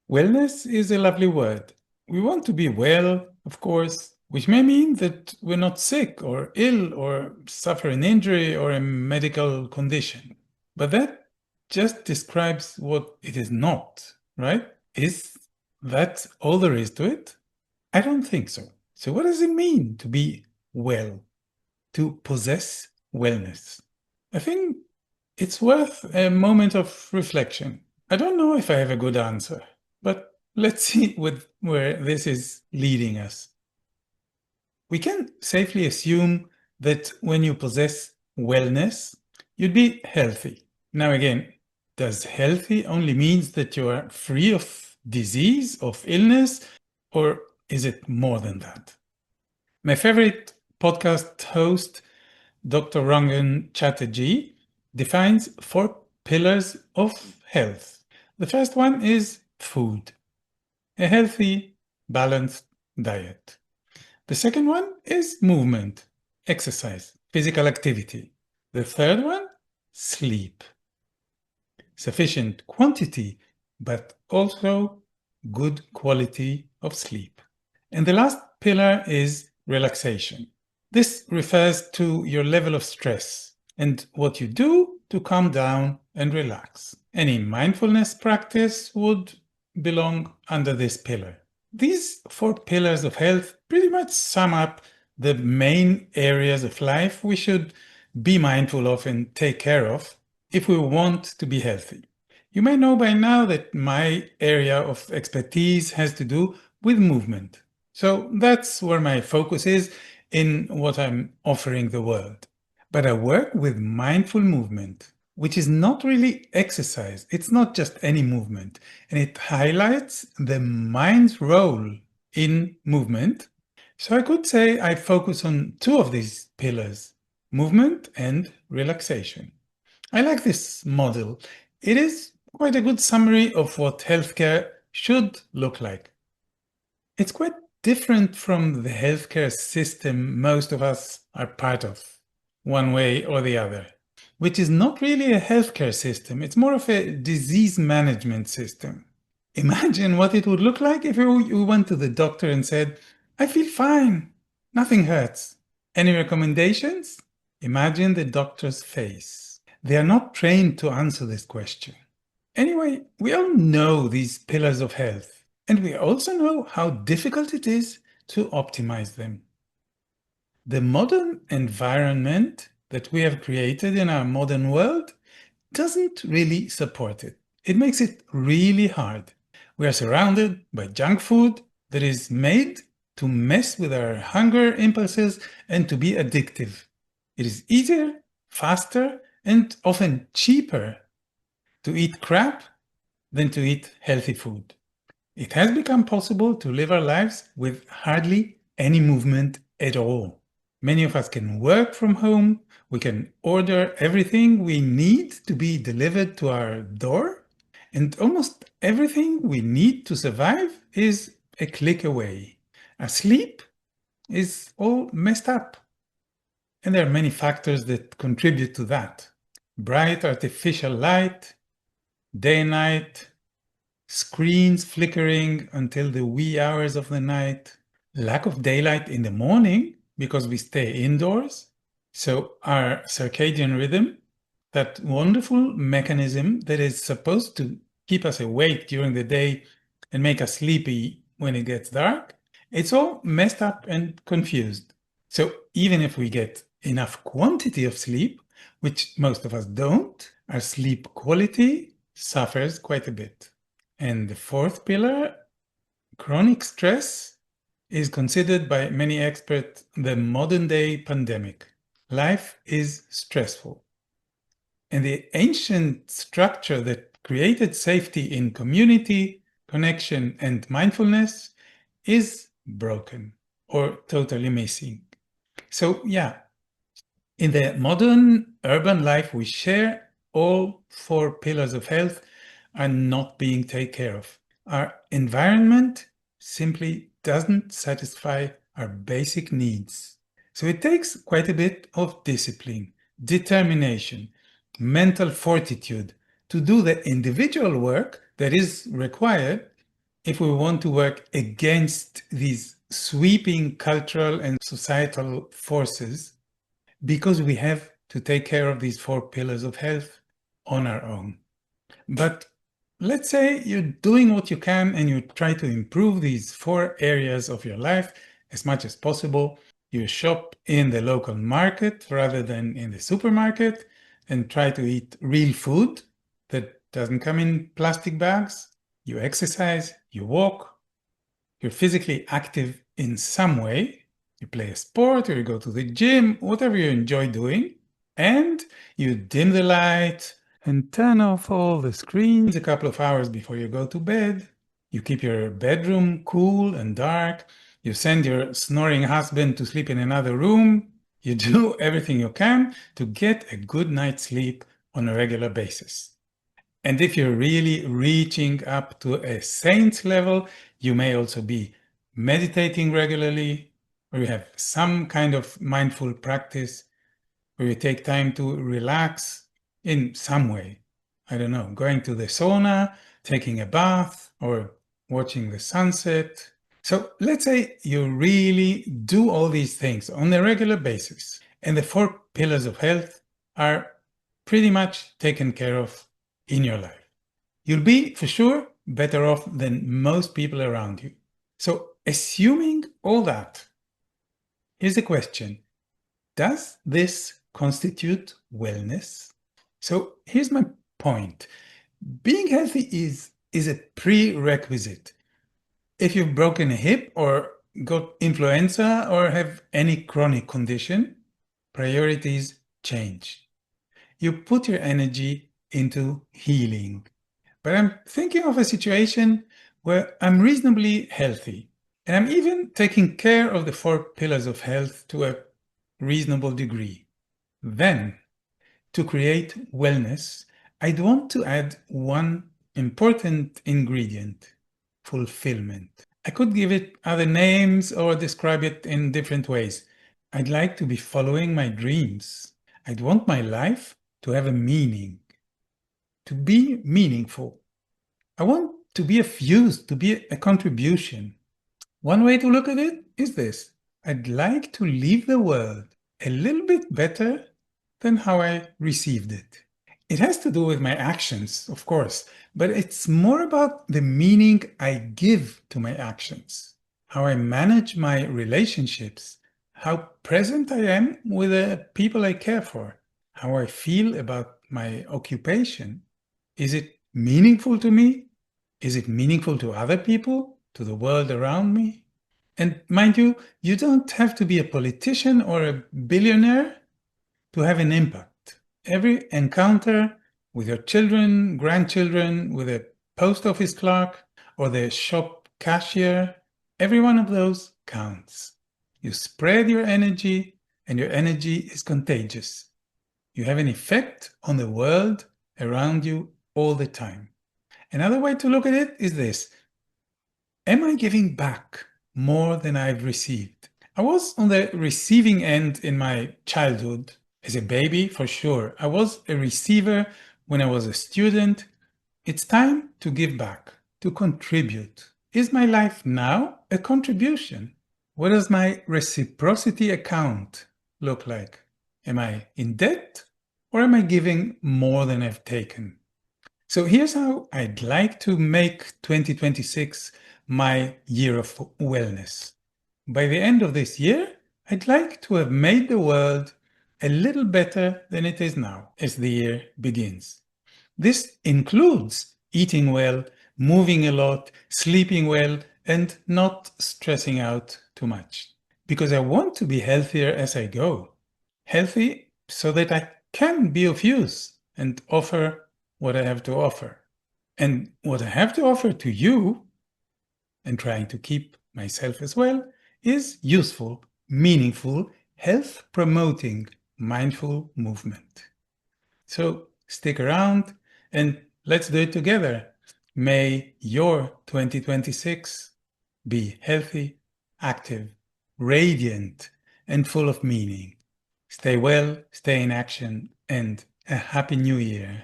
Wellness is a lovely word. We want to be well, of course, which may mean that we're not sick or ill or suffer an injury or a medical condition. But that just describes what it is not, right? Is that all there is to it? I don't think so. So what does it mean to be well, to possess wellness? I think it's worth a moment of reflection. I don't know if I have a good answer, but let's see where this is leading us. We can safely assume that when you possess wellness, you'd be healthy. Now again, does healthy only means that you are free of disease, of illness, or is it more than that? My favorite podcast host, Dr. Rangan Chatterjee, defines 4 pillars of health. The first one is food, a healthy, balanced diet. The second one is movement, exercise, physical activity. The third one, sleep. Sufficient quantity, but also good quality of sleep. And the last pillar is relaxation. This refers to your level of stress and what you do to calm down and relax. Any mindfulness practice would belong under this pillar. These 4 pillars of health pretty much sum up the main areas of life we should be mindful of and take care of if we want to be healthy. You may know by now that my area of expertise has to do with movement. So that's where my focus is in what I'm offering the world. But I work with mindful movement, which is not really exercise. It's not just any movement. And it highlights the mind's role in movement. So I could say I focus on 2 of these pillars, movement and relaxation. I like this model. It is quite a good summary of what healthcare should look like. It's quite different from the healthcare system most of us are part of, one way or the other, which is not really a healthcare system. It's more of a disease management system. Imagine what it would look like if you went to the doctor and said, I feel fine, nothing hurts. Any recommendations? Imagine the doctor's face. They are not trained to answer this question. Anyway, we all know these pillars of health, and we also know how difficult it is to optimize them. The modern environment that we have created in our modern world doesn't really support it. It makes it really hard. We are surrounded by junk food that is made to mess with our hunger impulses and to be addictive. It is easier, faster, and often cheaper to eat crap than to eat healthy food. It has become possible to live our lives with hardly any movement at all. Many of us can work from home. We can order everything we need to be delivered to our door. And almost everything we need to survive is a click away. Our sleep is all messed up. And there are many factors that contribute to that. Bright artificial light, day and night, screens flickering until the wee hours of the night, lack of daylight in the morning because we stay indoors. So our circadian rhythm, that wonderful mechanism that is supposed to keep us awake during the day and make us sleepy when it gets dark, it's all messed up and confused. So even if we get enough quantity of sleep, which most of us don't, our sleep quality suffers quite a bit. And the 4th pillar, chronic stress, is considered by many experts the modern day pandemic. Life is stressful. And the ancient structure that created safety in community, connection, and mindfulness is broken or totally missing. So yeah, in the modern urban life we share, all 4 pillars of health are not being taken care of. Our environment simply doesn't satisfy our basic needs. So it takes quite a bit of discipline, determination, mental fortitude to do the individual work that is required if we want to work against these sweeping cultural and societal forces, because we have to take care of these 4 pillars of health on our own. But let's say you're doing what you can and you try to improve these 4 areas of your life as much as possible. You shop in the local market rather than in the supermarket and try to eat real food that doesn't come in plastic bags. You exercise, you walk, you're physically active in some way. You play a sport or you go to the gym, whatever you enjoy doing. And you dim the light and turn off all the screens a couple of hours before you go to bed. You keep your bedroom cool and dark. You send your snoring husband to sleep in another room. You do everything you can to get a good night's sleep on a regular basis. And if you're really reaching up to a saint level, you may also be meditating regularly, or you have some kind of mindful practice where you take time to relax in some way. I don't know, going to the sauna, taking a bath, or watching the sunset. So let's say you really do all these things on a regular basis, and the 4 pillars of health are pretty much taken care of in your life. You'll be, for sure, better off than most people around you. So assuming all that, here's the question. Does this constitute wellness? So here's my point. Being healthy is a prerequisite. If you've broken a hip or got influenza or have any chronic condition, priorities change. You put your energy into healing. But I'm thinking of a situation where I'm reasonably healthy and I'm even taking care of the 4 pillars of health to a reasonable degree. Then, to create wellness, I'd want to add one important ingredient: fulfillment. I could give it other names or describe it in different ways. I'd like to be following my dreams. I'd want my life to have a meaning, to be meaningful. I want to be a fuse, to be a contribution. One way to look at it is this: I'd like to leave the world a little bit better than how I received it. It has to do with my actions, of course, but it's more about the meaning I give to my actions, how I manage my relationships, how present I am with the people I care for, how I feel about my occupation. Is it meaningful to me? Is it meaningful to other people, to the world around me? And mind you, you don't have to be a politician or a billionaire to have an impact. Every encounter with your children, grandchildren, with a post office clerk or the shop cashier, every one of those counts. You spread your energy and your energy is contagious. You have an effect on the world around you all the time. Another way to look at it is this: am I giving back more than I've received? I was on the receiving end in my childhood. As a baby, for sure. I was a receiver when I was a student. It's time to give back, to contribute. Is my life now a contribution? What does my reciprocity account look like? Am I in debt or am I giving more than I've taken? So here's how I'd like to make 2026 my year of wellness. By the end of this year, I'd like to have made the world a little better than it is now as the year begins. This includes eating well, moving a lot, sleeping well, and not stressing out too much. Because I want to be healthier as I go. Healthy so that I can be of use and offer what I have to offer. And what I have to offer to you, and trying to keep myself as well, is useful, meaningful, health-promoting, mindful movement. So stick around and let's do it together. May your 2026 be healthy, active, radiant, and full of meaning. Stay well, stay in action, and a happy new year.